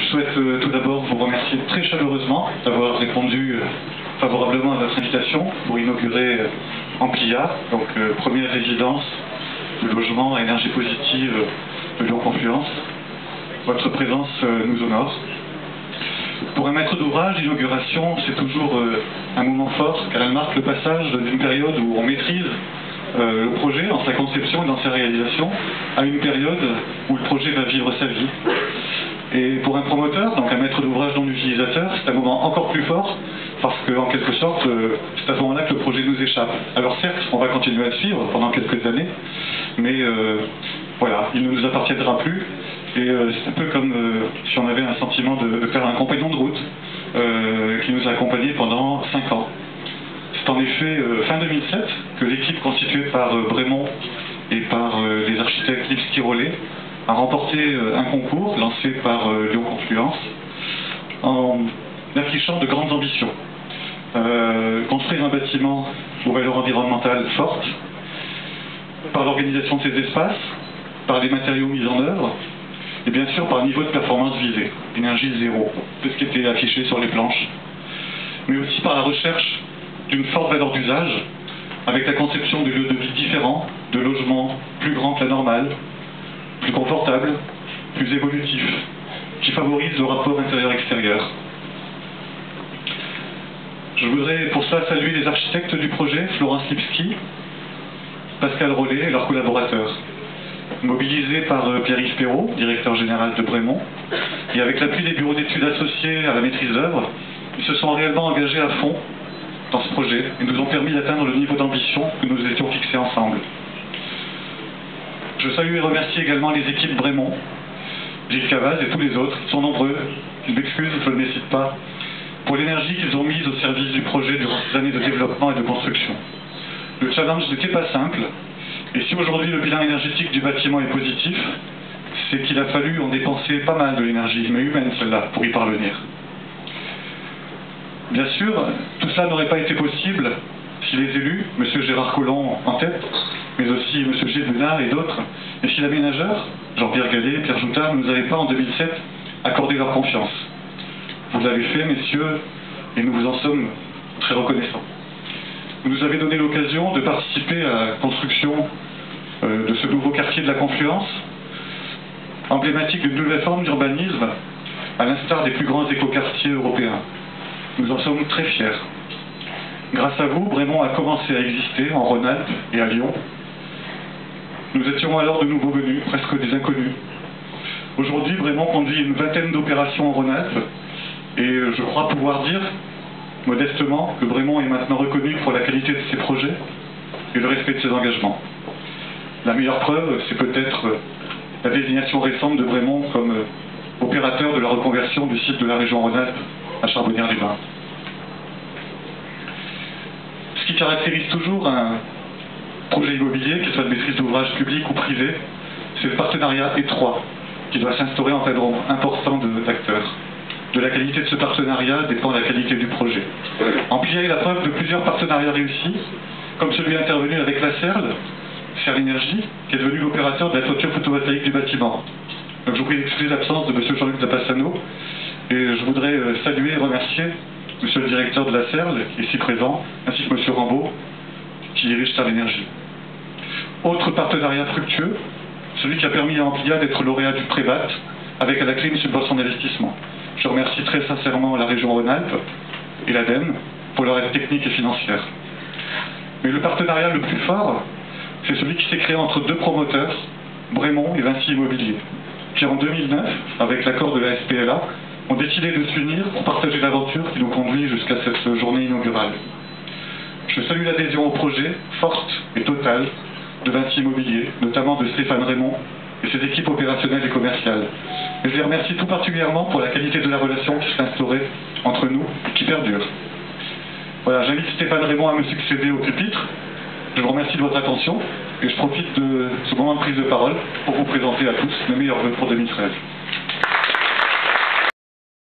souhaite tout d'abord vous remercier très chaleureusement d'avoir répondu favorablement à notre invitation pour inaugurer Amplia, donc première résidence de logement à énergie positive de Lyon Confluence. Votre présence nous honore. Pour un maître d'ouvrage, l'inauguration, c'est toujours un moment fort, car elle marque le passage d'une période où on maîtrise le projet dans sa conception et dans sa réalisation, à une période où le projet va vivre sa vie. Et pour un promoteur, donc un maître d'ouvrage non utilisateur, c'est un moment encore plus fort, parce qu'en quelque sorte, c'est à ce moment-là que le projet nous échappe. Alors certes, on va continuer à le suivre pendant quelques années, mais voilà, il ne nous appartiendra plus. Et c'est un peu comme si on avait un sentiment de faire un compagnon de route qui nous a accompagnés pendant 5 ans. C'est en effet fin 2007 que l'équipe constituée par Brémond et par les architectes Lipski Rollet a remporté un concours lancé par Lyon Confluence en affichant de grandes ambitions. Construire un bâtiment aux valeurs environnementales fortes, par l'organisation de ces espaces, par les matériaux mis en œuvre, et bien sûr par le niveau de performance visé, énergie zéro, tout ce qui était affiché sur les planches, mais aussi par la recherche d'une forte valeur d'usage, avec la conception de lieux de vie différents, de logements plus grands que la normale, plus confortables, plus évolutifs, qui favorisent le rapport intérieur-extérieur. Je voudrais pour ça saluer les architectes du projet, Florence Lipski, Pascal Rollet et leurs collaborateurs. Mobilisés par Pierre-Yves Perrault, directeur général de Brémond, et avec l'appui des bureaux d'études associés à la maîtrise d'œuvre, ils se sont réellement engagés à fond dans ce projet et nous ont permis d'atteindre le niveau d'ambition que nous étions fixés ensemble. Je salue et remercie également les équipes Brémond, Gilles Cavaz et tous les autres, ils sont nombreux, je m'excuse, je ne les cite pas, pour l'énergie qu'ils ont mise au service du projet durant ces années de développement et de construction. Le challenge n'était pas simple, et si aujourd'hui le bilan énergétique du bâtiment est positif, c'est qu'il a fallu en dépenser pas mal de l'énergie, mais humaine celle-là, pour y parvenir. Bien sûr, tout cela n'aurait pas été possible si les élus, M. Gérard Collomb en tête, mais aussi M. Gilles Benard et d'autres, et si l'aménageur, Jean-Pierre Gallet, Pierre Joutard, ne nous avaient pas en 2007 accordé leur confiance. Vous l'avez fait, messieurs, et nous vous en sommes très reconnaissants. Vous nous avez donné l'occasion de participer à la construction de ce nouveau quartier de la Confluence, emblématique d'une nouvelle forme d'urbanisme, à l'instar des plus grands écoquartiers européens. Nous en sommes très fiers. Grâce à vous, Brémond a commencé à exister en Rhône-Alpes et à Lyon. Nous étions alors de nouveaux venus, presque des inconnus. Aujourd'hui, Brémond conduit une vingtaine d'opérations en Rhône-Alpes, et je crois pouvoir dire, modestement, que Brémond est maintenant reconnu pour la qualité de ses projets et le respect de ses engagements. La meilleure preuve, c'est peut-être la désignation récente de Brémond comme opérateur de la reconversion du site de la région Rhône-Alpes à Charbonnières-les-Bains. Ce qui caractérise toujours un projet immobilier, qu'il soit de maîtrise d'ouvrage public ou privé, c'est le partenariat étroit qui doit s'instaurer en un nombre important d'acteurs. De la qualité de ce partenariat dépend la qualité du projet. Amplia est la preuve de plusieurs partenariats réussis, comme celui intervenu avec la CERL, Serre Énergie, qui est devenu l'opérateur de la toiture photovoltaïque du bâtiment. Donc je vous prie d'excuser l'absence de M. Jean-Luc Zapassano, et je voudrais saluer et remercier M. le directeur de la CERL, ici présent, ainsi que M. Rambaud, qui dirige Serre Énergie. Autre partenariat fructueux, celui qui a permis à Amplia d'être lauréat du Prébat, avec à la clé une subvention d'investissement. Je remercie très sincèrement la région Rhône-Alpes et l'ADEME pour leur aide technique et financière. Mais le partenariat le plus fort, c'est celui qui s'est créé entre deux promoteurs, Brémond et Vinci Immobilier, qui en 2009, avec l'accord de la SPLA, ont décidé de s'unir pour partager l'aventure qui nous conduit jusqu'à cette journée inaugurale. Je salue l'adhésion au projet, forte et totale, de Vinci Immobilier, notamment de Stéphane Raymond et ses équipes opérationnelles et commerciales. Et je les remercie tout particulièrement pour la qualité de la relation qui s'est instaurée entre nous et qui perdure. Voilà, j'invite Stéphane Raymond à me succéder au pupitre. Je vous remercie de votre attention et je profite de ce moment de prise de parole pour vous présenter à tous mes meilleurs vœux pour 2013.